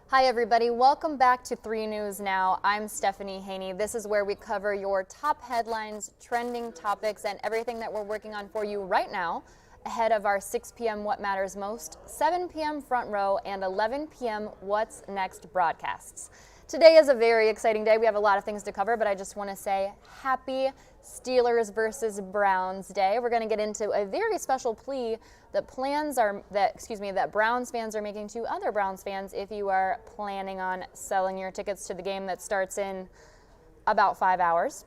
Hi everybody, welcome back to 3 News Now. I'm Stephanie Haney. This is where we cover your top headlines, trending topics, and everything that we're working on for you right now ahead of our 6 p.m. What Matters Most, 7 p.m. Front Row, and 11 p.m. What's Next broadcasts. Today is a very exciting day. We have a lot of things to cover, but I just want to say happy Steelers versus Browns Day. We're going to get into a very special plea that Browns fans are making to other Browns fans if you are planning on selling your tickets to the game that starts in about 5 hours.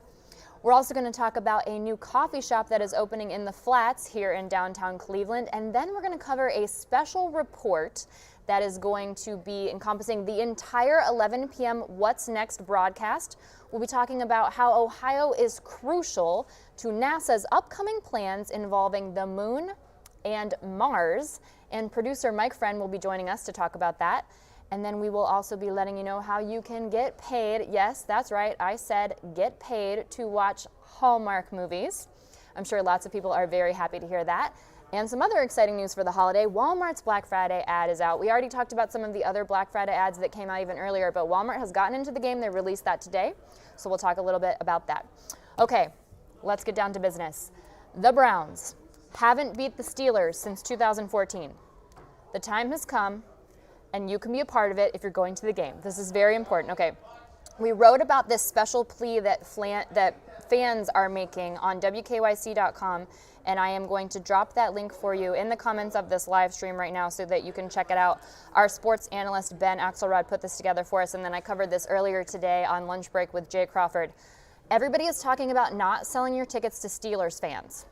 We're also going to talk about a new coffee shop that is opening in the Flats here in downtown Cleveland, and then we're going to cover a special report that is going to be encompassing the entire 11 p.m. What's Next broadcast. We'll be talking about how Ohio is crucial to NASA's upcoming plans involving the moon and Mars, and producer Mike Friend will be joining us to talk about that. And then we will also be letting you know how you can get paid. Yes, that's right, I said get paid to watch Hallmark movies. I'm sure lots of people are very happy to hear that. And some other exciting news for the holiday, Walmart's Black Friday ad is out. We already talked about some of the other Black Friday ads that came out even earlier, but Walmart has gotten into the game. They released that today, so we'll talk a little bit about that. Okay, let's get down to business. The Browns haven't beat the Steelers since 2014. The time has come, and you can be a part of it if you're going to the game. This is very important. Okay, we wrote about this special plea that fans are making on WKYC.com, and I am going to drop that link for you in the comments of this live stream right now so that you can check it out. Our sports analyst, Ben Axelrod, put this together for us, and then I covered this earlier today on lunch break with Jay Crawford. Everybody is talking about not selling your tickets to Steelers fans.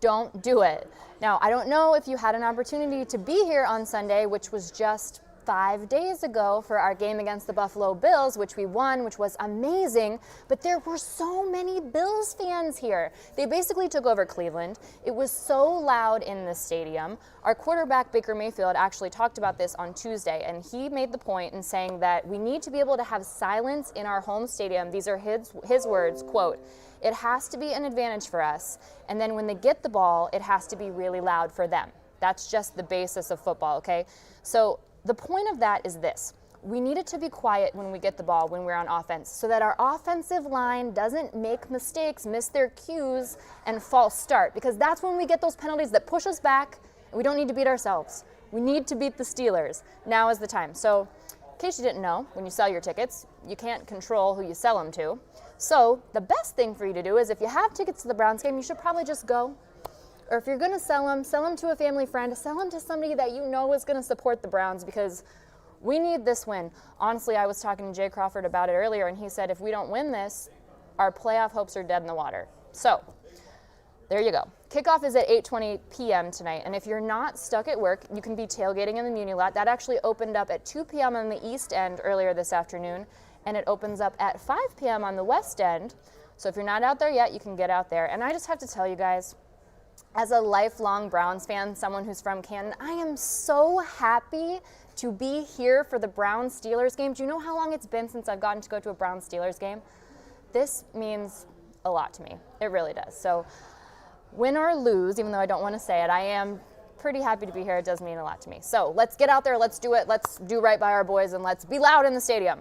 Don't do it. Now, I don't know if you had an opportunity to be here on Sunday, which was just 5 days ago for our game against the Buffalo Bills, which we won, which was amazing, but there were so many Bills fans here. They basically took over Cleveland. It was so loud in the stadium. Our quarterback, Baker Mayfield, actually talked about this on Tuesday, and he made the point in saying that we need to be able to have silence in our home stadium. These are his words, quote, "It has to be an advantage for us, and then when they get the ball, it has to be really loud for them." That's just the basis of football, okay? So the point of that is this. We need it to be quiet when we get the ball, when we're on offense, so that our offensive line doesn't make mistakes, miss their cues, and false start, because that's when we get those penalties that push us back, and we don't need to beat ourselves. We need to beat the Steelers. Now is the time. So, in case you didn't know, when you sell your tickets, you can't control who you sell them to. So, the best thing for you to do is if you have tickets to the Browns game, you should probably just go. Or if you're going to sell them to a family friend, sell them to somebody that you know is going to support the Browns, because we need this win. Honestly, I was talking to Jay Crawford about it earlier, and he said if we don't win this, our playoff hopes are dead in the water. So, there you go. Kickoff is at 8:20 p.m. tonight, and if you're not stuck at work, you can be tailgating in the Muni Lot. That actually opened up at 2 p.m. on the East End earlier this afternoon, and it opens up at 5 p.m. on the West End. So if you're not out there yet, you can get out there. And I just have to tell you guys, as a lifelong Browns fan, someone who's from Canton, I am so happy to be here for the Browns-Steelers game. Do you know how long it's been since I've gotten to go to a Browns-Steelers game? This means a lot to me. It really does. So win or lose, even though I don't want to say it, I am pretty happy to be here. It does mean a lot to me. So let's get out there. Let's do it. Let's do right by our boys, and let's be loud in the stadium.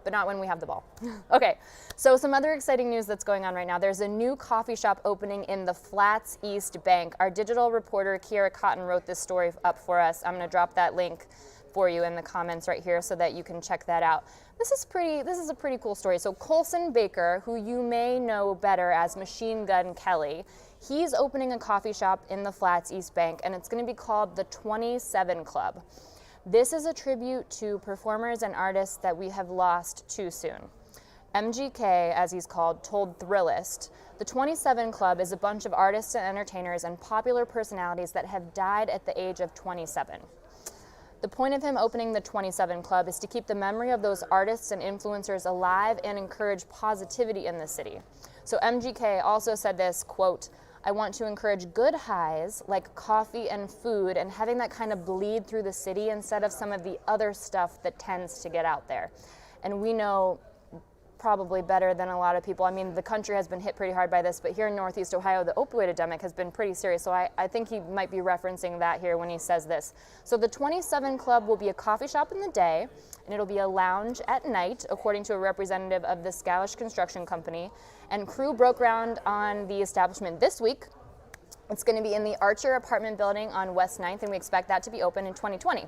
But not when we have the ball. Okay, so some other exciting news that's going on right now. There's a new coffee shop opening in the Flats East Bank. Our digital reporter, Kiera Cotton, wrote this story up for us. I'm going to drop that link for you in the comments right here so that you can check that out. This is a pretty cool story. So Colson Baker, who you may know better as Machine Gun Kelly, he's opening a coffee shop in the Flats East Bank, and it's going to be called the 27 Club. This is a tribute to performers and artists that we have lost too soon. MGK, as he's called, told Thrillist, the 27 Club is a bunch of artists and entertainers and popular personalities that have died at the age of 27. The point of him opening the 27 Club is to keep the memory of those artists and influencers alive and encourage positivity in the city. So MGK also said this, quote, "I want to encourage good highs like coffee and food and having that kind of bleed through the city instead of some of the other stuff that tends to get out there." And we know probably better than a lot of people. I mean, the country has been hit pretty hard by this, but here in Northeast Ohio, the opioid epidemic has been pretty serious. So I think he might be referencing that here when he says this. So the 27 Club will be a coffee shop in the day, and it'll be a lounge at night, according to a representative of the Scalish Construction Company. And crew broke ground on the establishment this week. It's going to be in the Archer apartment building on West 9th, and we expect that to be open in 2020.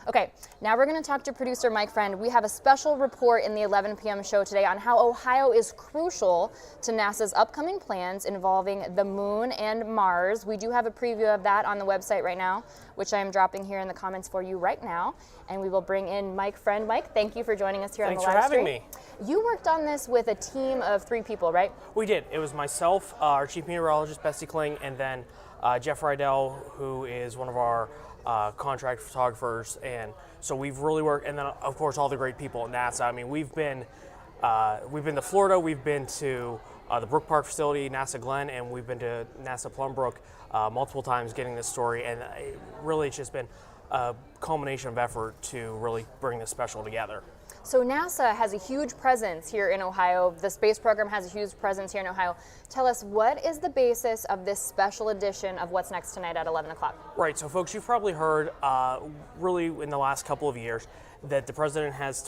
Okay, now we're going to talk to producer Mike Friend. We have a special report in the 11 p.m. show today on how Ohio is crucial to NASA's upcoming plans involving the moon and Mars. We do have a preview of that on the website right now, which I am dropping here in the comments for you right now. And we will bring in Mike Friend. Mike, thank you for joining us here on the live stream. Thanks for having me. You worked on this with a team of 3 people, right? We did. It was myself, our chief meteorologist, Bessie Kling, and then Jeff Rydell, who is one of our contract photographers, and so we've really worked, and then of course all the great people at NASA. I mean, we've been to Florida, we've been to the Brook Park facility, NASA Glenn, and we've been to NASA Plumbrook multiple times getting this story, and it's just been a culmination of effort to really bring this special together. So NASA has a huge presence here in Ohio. The space program has a huge presence here in Ohio. Tell us, what is the basis of this special edition of What's Next tonight at 11 o'clock? Right, so folks, you've probably heard really in the last couple of years that the president has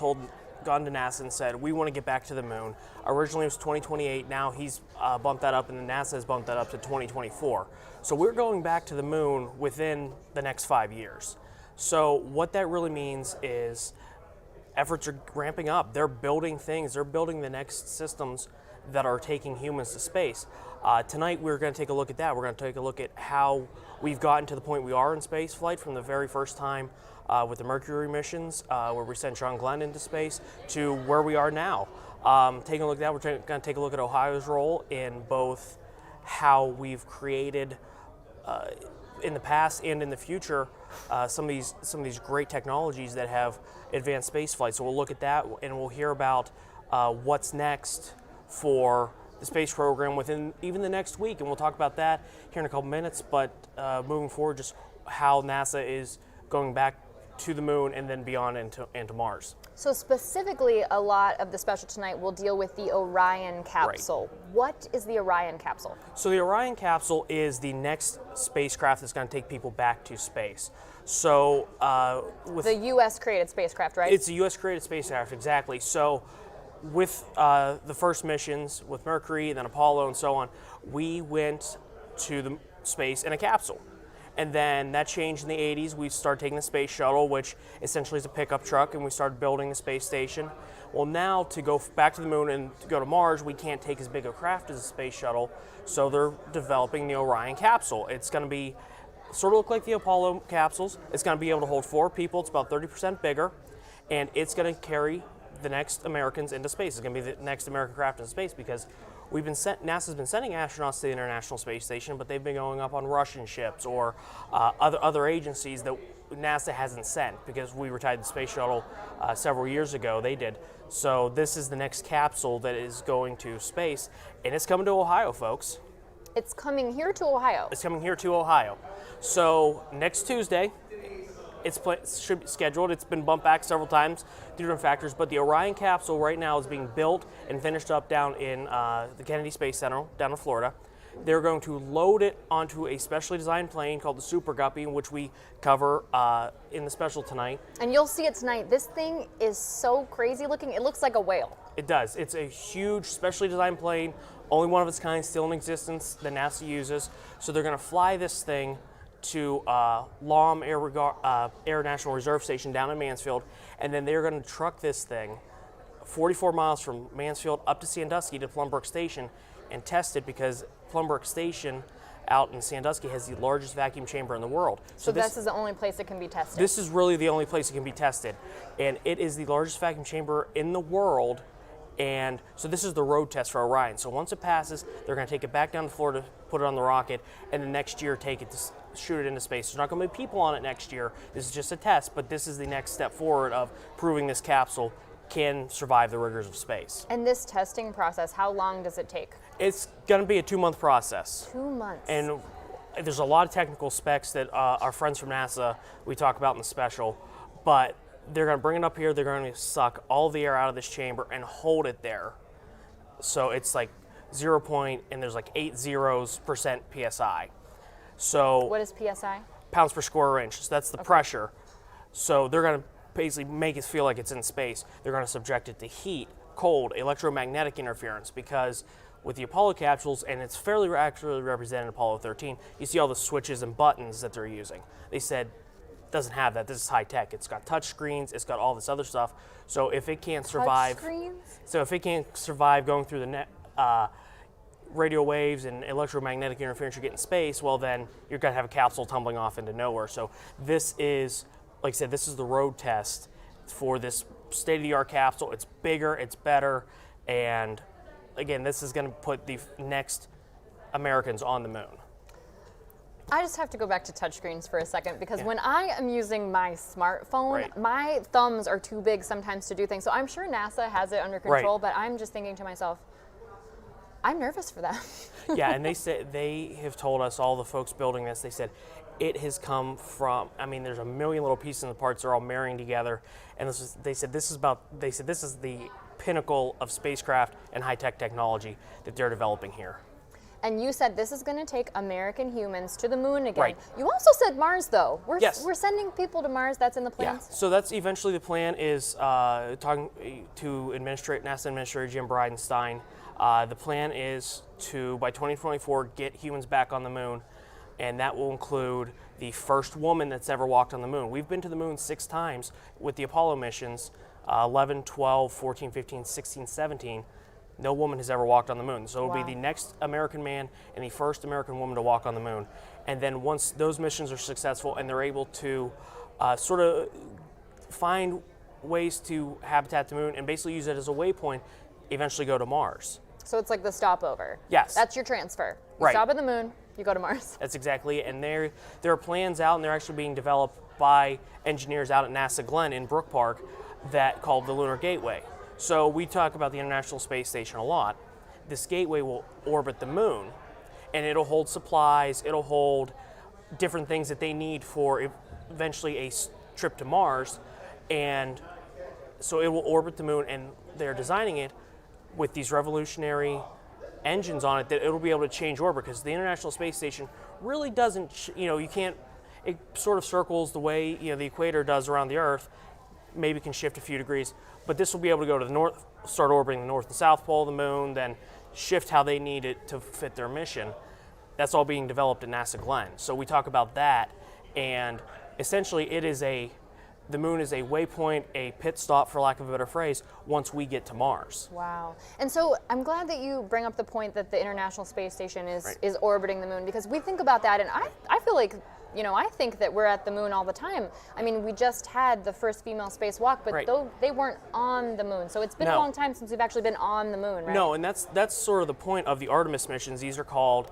gone to NASA and said, we want to get back to the moon. Originally it was 2028, now he's bumped that up, and then NASA has bumped that up to 2024. So we're going back to the moon within the next 5 years. So what that really means is efforts are ramping up. They're building things. They're building the next systems that are taking humans to space. Tonight we're going to take a look at that. We're going to take a look at how we've gotten to the point we are in space flight from the very first time with the Mercury missions, where we sent Sean Glenn into space, to where we are now. Taking a look at that, we're going to take a look at Ohio's role in both how we've created in the past and in the future some of these great technologies that have advanced space flight. So we'll look at that, and we'll hear about what's next for the space program within even the next week, and we'll talk about that here in a couple minutes. But moving forward, just how NASA is going back to the moon and then beyond into Mars. So specifically, a lot of the special tonight will deal with the Orion Capsule. Right. What is the Orion Capsule? So the Orion Capsule is the next spacecraft that's going to take people back to space. So with the U.S. created spacecraft, right? It's a U.S. created spacecraft, exactly. So with the first missions, with Mercury, then Apollo, and so on, we went to the space in a capsule. And then that changed in the 80s. We started taking the space shuttle, which essentially is a pickup truck, and we started building the space station. Well, now to go back to the moon and to go to Mars, we can't take as big a craft as a space shuttle, so they're developing the Orion Capsule. It's going to be sort of look like the Apollo capsules. It's going to be able to hold 4 people. It's about 30% bigger, and it's going to carry the next Americans into space. It's going to be the next American craft into space, because NASA's been sending astronauts to the International Space Station, but they've been going up on Russian ships or other agencies that NASA hasn't sent, because we retired the space shuttle several years ago. They did. So this is the next capsule that is going to space, and it's coming to Ohio, folks. It's coming here to Ohio. It's coming here to Ohio. So next Tuesday, should be scheduled. It's been bumped back several times due to different factors, but the Orion Capsule right now is being built and finished up down in the Kennedy Space Center down in Florida. They're going to load it onto a specially designed plane called the Super Guppy, which we cover in the special tonight. And you'll see it tonight. This thing is so crazy looking. It looks like a whale. It does. It's a huge, specially designed plane, only one of its kind still in existence that NASA uses. So they're going to fly this thing to Lom Air National Reserve Station down in Mansfield, and then they're going to truck this thing 44 miles from Mansfield up to Sandusky to Plumbrook Station and test it, because Plumbrook Station out in Sandusky has the largest vacuum chamber in the world. So this is the only place it can be tested? This is really the only place it can be tested, and it is the largest vacuum chamber in the world. And so this is the road test for Orion. So once it passes, they're going to take it back down to Florida, put it on the rocket, and the next year take it to shoot it into space. There's not going to be people on it next year. This is just a test, but this is the next step forward of proving this capsule can survive the rigors of space. And this testing process, how long does it take? It's going to be a 2-month process. 2 months. And there's a lot of technical specs that our friends from NASA, we talk about in the special, but they're going to bring it up here. They're going to suck all the air out of this chamber and hold it there. So it's like 0 point, and there's like 0.80% psi. So What is PSI? pounds per square inch. So that's the pressure. So they're going to basically make it feel like it's in space. They're going to subject it to heat, cold, electromagnetic interference, because with the Apollo capsules, and it's fairly accurately represented in Apollo 13, you see all the switches and buttons that they're using. They said, doesn't have that. This is high tech. It's got touch screens. It's got all this other stuff. So if it can't survive, going through the radio waves and electromagnetic interference you get in space, well then you're going to have a capsule tumbling off into nowhere. So this is, like I said, this is the road test for this state-of-the-art capsule. It's bigger, it's better, and again, this is going to put the next Americans on the moon. I just have to go back to touchscreens for a second, because when I am using my smartphone, Right. my thumbs are too big sometimes to do things. So I'm sure NASA has it under control, but I'm just thinking to myself, I'm nervous for that. Yeah, and they have told us, all the folks building this, they said it has come from, I mean, there's a million little pieces and parts, they're all marrying together, and they said this is the pinnacle of spacecraft and high-tech technology that they're developing here. And you said this is going to take American humans to the moon again. Right. You also said Mars, though. Yes. We're sending people to Mars. That's in the plans? Yeah, so that's eventually the plan, is talking to NASA Administrator Jim Bridenstine. The plan is to, by 2024, get humans back on the moon, and that will include the first woman that's ever walked on the moon. We've been to the moon 6 times with the Apollo missions, 11, 12, 14, 15, 16, 17. No woman has ever walked on the moon. So it'll be the next American man and the first American woman to walk on the moon. And then once those missions are successful and they're able to sort of find ways to habitat the moon and basically use it as a waypoint, eventually go to Mars. So it's like the stopover. Yes. That's your transfer. You Right. stop at the moon, you go to Mars. That's exactly it. And there are plans out, and they're actually being developed by engineers out at NASA Glenn in Brook Park, that called the Lunar Gateway. So we talk about the International Space Station a lot. This gateway will orbit the moon, and it'll hold supplies, it'll hold different things that they need for eventually a trip to Mars. And so it will orbit the moon, and they're designing it with these revolutionary engines on it that it'll be able to change orbit, because the International Space Station really doesn't, you can't, it sort of circles the way, the equator does around the Earth, maybe can shift a few degrees, but this will be able to go to the north, start orbiting the north and south pole of the moon, then shift how they need it to fit their mission. That's all being developed at NASA Glenn. So we talk about that, and essentially the moon is a waypoint, a pit stop, for lack of a better phrase, once we get to Mars. Wow. And so I'm glad that you bring up the point that the International Space Station is orbiting the moon, because we think about that, and I feel like, I think that we're at the moon all the time. I mean, we just had the first female spacewalk, but they weren't on the moon. So it's been a long time since we've actually been on the moon, right? No, and that's sort of the point of the Artemis missions. These are called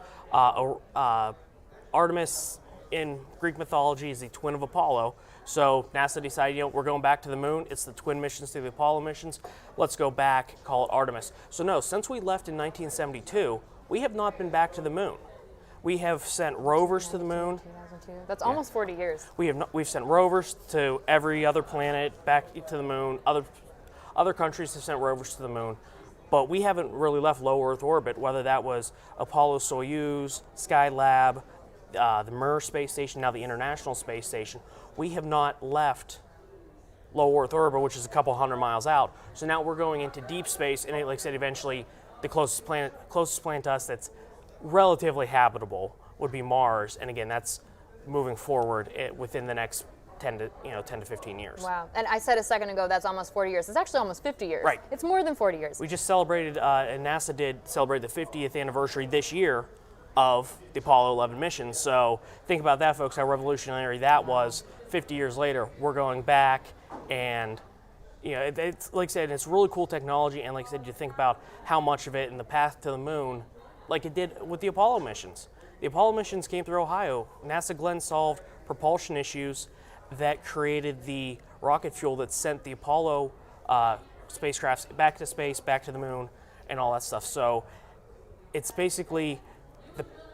Artemis in Greek mythology is the twin of Apollo. So NASA decided, we're going back to the moon. It's the twin missions to the Apollo missions. Let's go back, call it Artemis. So no, since we left in 1972, we have not been back to the moon. We have sent rovers to the moon. 2002. That's almost 40 years. We've sent rovers to every other planet, back to the moon. Other countries have sent rovers to the moon, but we haven't really left low Earth orbit, whether that was Apollo Soyuz, Skylab, the Mir space station, now the International Space Station. We have not left low Earth orbit, which is a couple hundred miles out. So now we're going into deep space, and like I said, eventually the closest planet to us that's relatively habitable would be Mars. And again, that's moving forward within the next 10 to 15 years. Wow. And I said a second ago that's almost 40 years. It's actually almost 50 years. Right. It's more than 40 years. We just celebrated, and NASA did celebrate the 50th anniversary this year of the Apollo 11 mission. So think about that, folks, how revolutionary that was. 50 years later, we're going back, and it's like I said, it's really cool technology. And like I said, you think about how much of it in the path to the moon, like it did with the Apollo missions. The Apollo missions came through Ohio. NASA Glenn solved propulsion issues that created the rocket fuel that sent the Apollo spacecrafts back to space, back to the moon, and all that stuff. So it's basically,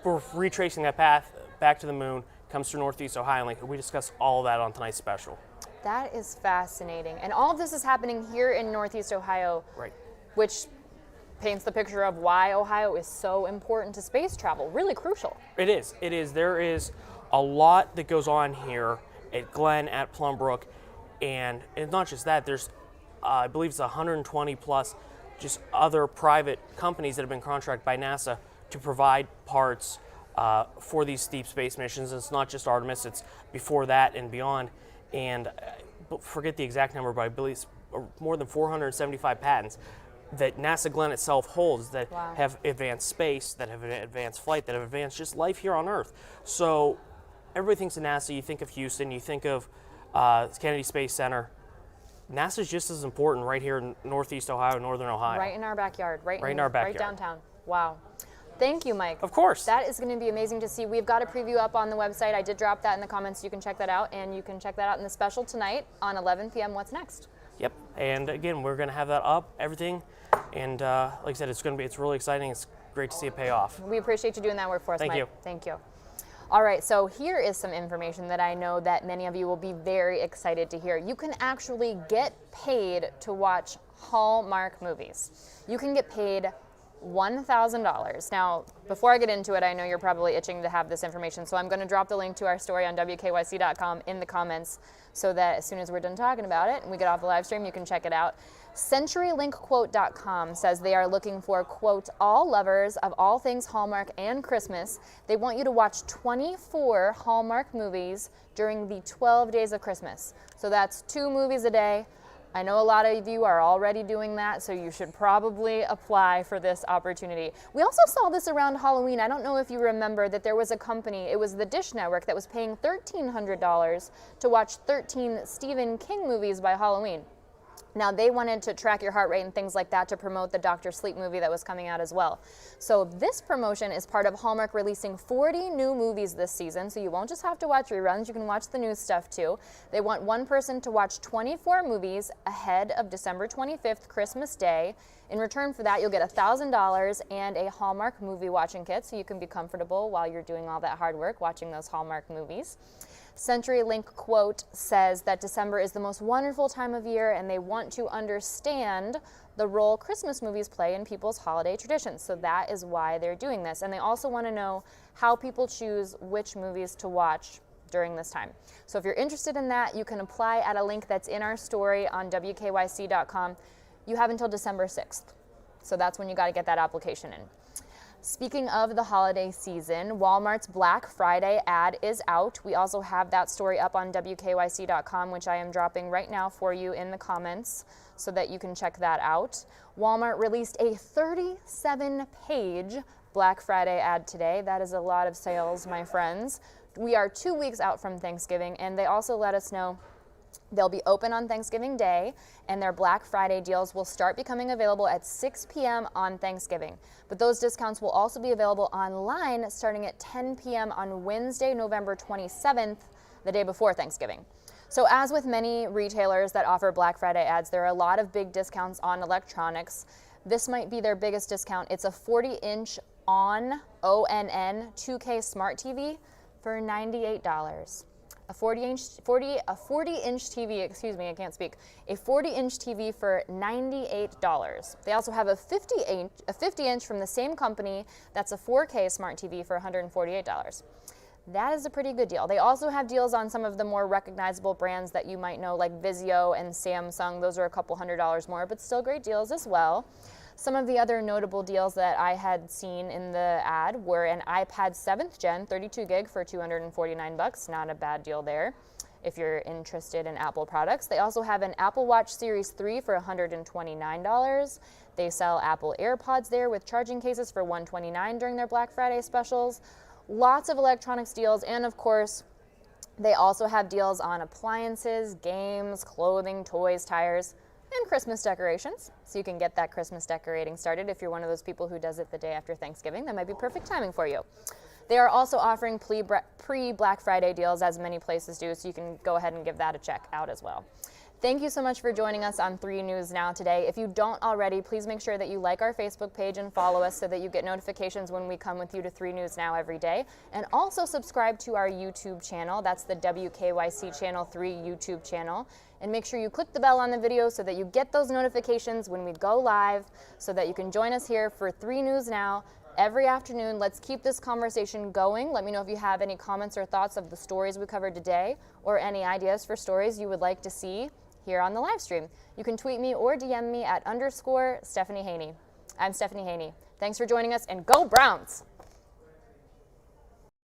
we're retracing that path back to the moon, comes through Northeast Ohio, and we discuss all of that on tonight's special. That is fascinating. And all of this is happening here in Northeast Ohio, Right. which paints the picture of why Ohio is so important to space travel, really crucial. It is. It is. There is a lot that goes on here at Glenn, at Plumbrook, and it's not just that. There's, I believe it's 120 plus just other private companies that have been contracted by NASA to provide parts for these deep space missions. It's not just Artemis, it's before that and beyond. And forget the exact number, but I believe it's more than 475 patents that NASA Glenn itself holds that have advanced space, that have advanced flight, that have advanced just life here on Earth. So everybody thinks of NASA, you think of Houston, you think of Kennedy Space Center. NASA's just as important right here in Northeast Ohio, Northern Ohio. Right in our backyard, right in our backyard. Right downtown. Wow. Thank you, Mike. Of course. That is going to be amazing to see. We've got a preview up on the website. I did drop that in the comments. You can check that out, and you can check that out in the special tonight on 11 p.m. What's Next? Yep. And again, we're going to have that up, everything. And like I said, it's really exciting. It's great to see it pay off. We appreciate you doing that work for us, Thank Mike. you. Thank you. All right, so here is some information that I know that many of you will be very excited to hear. You can actually get paid to watch Hallmark movies. You can get paid $1,000. Now, before I get into it, I know you're probably itching to have this information, so I'm going to drop the link to our story on WKYC.com in the comments so that as soon as we're done talking about it and we get off the live stream, you can check it out. CenturyLinkQuote.com says they are looking for, quote, all lovers of all things Hallmark and Christmas. They want you to watch 24 Hallmark movies during the 12 days of Christmas. So that's 2 movies a day. I know a lot of you are already doing that, so you should probably apply for this opportunity. We also saw this around Halloween. I don't know if you remember that there was a company, it was the Dish Network, that was paying $1,300 to watch 13 Stephen King movies by Halloween. Now, they wanted to track your heart rate and things like that to promote the Dr. Sleep movie that was coming out as well. So this promotion is part of Hallmark releasing 40 new movies this season, so you won't just have to watch reruns, you can watch the new stuff too. They want one person to watch 24 movies ahead of December 25th, Christmas Day. In return for that, you'll get $1,000 and a Hallmark movie watching kit, so you can be comfortable while you're doing all that hard work watching those Hallmark movies. CenturyLink Quote says that December is the most wonderful time of year and they want to understand the role Christmas movies play in people's holiday traditions. So that is why they're doing this. And they also want to know how people choose which movies to watch during this time. So if you're interested in that, you can apply at a link that's in our story on WKYC.com. You have until December 6th. So that's when you got to get that application in. Speaking of the holiday season, Walmart's Black Friday ad is out. We also have that story up on WKYC.com, which I am dropping right now for you in the comments so that you can check that out. Walmart released a 37-page Black Friday ad today. That is a lot of sales, my friends. We are 2 weeks out from Thanksgiving, and they also let us know they'll be open on Thanksgiving Day, and their Black Friday deals will start becoming available at 6 p.m. on Thanksgiving. But those discounts will also be available online starting at 10 p.m. on Wednesday, November 27th, the day before Thanksgiving. So as with many retailers that offer Black Friday ads, there are a lot of big discounts on electronics. This might be their biggest discount. It's a 40-inch ONN 2K smart TV for $98. A 40-inch TV, excuse me, I can't speak. A 40-inch TV for $98. They also have a 50-inch from the same company that's a 4K smart TV for $148. That is a pretty good deal. They also have deals on some of the more recognizable brands that you might know, like Vizio and Samsung. Those are a couple $100 more, but still great deals as well. Some of the other notable deals that I had seen in the ad were an iPad 7th Gen 32 gig for $249. Not a bad deal there if you're interested in Apple products. They also have an Apple Watch Series 3 for $129. They sell Apple AirPods there with charging cases for $129 during their Black Friday specials. Lots of electronics deals, and of course, they also have deals on appliances, games, clothing, toys, tires, and Christmas decorations. So you can get that Christmas decorating started if you're one of those people who does it the day after Thanksgiving. That might be perfect timing for you. They are also offering pre-Black Friday deals, as many places do, so you can go ahead and give that a check out as well. Thank you so much for joining us on 3 News Now today. If you don't already, please make sure that you like our Facebook page and follow us so that you get notifications when we come with you to 3 News Now every day. And also subscribe to our YouTube channel. That's the WKYC Channel 3 YouTube channel. And make sure you click the bell on the video so that you get those notifications when we go live, so that you can join us here for 3 News Now every afternoon. Let's keep this conversation going. Let me know if you have any comments or thoughts of the stories we covered today, or any ideas for stories you would like to see here on the live stream. You can tweet me or DM me at _Stephanie Haney. I'm Stephanie Haney. Thanks for joining us, and go Browns!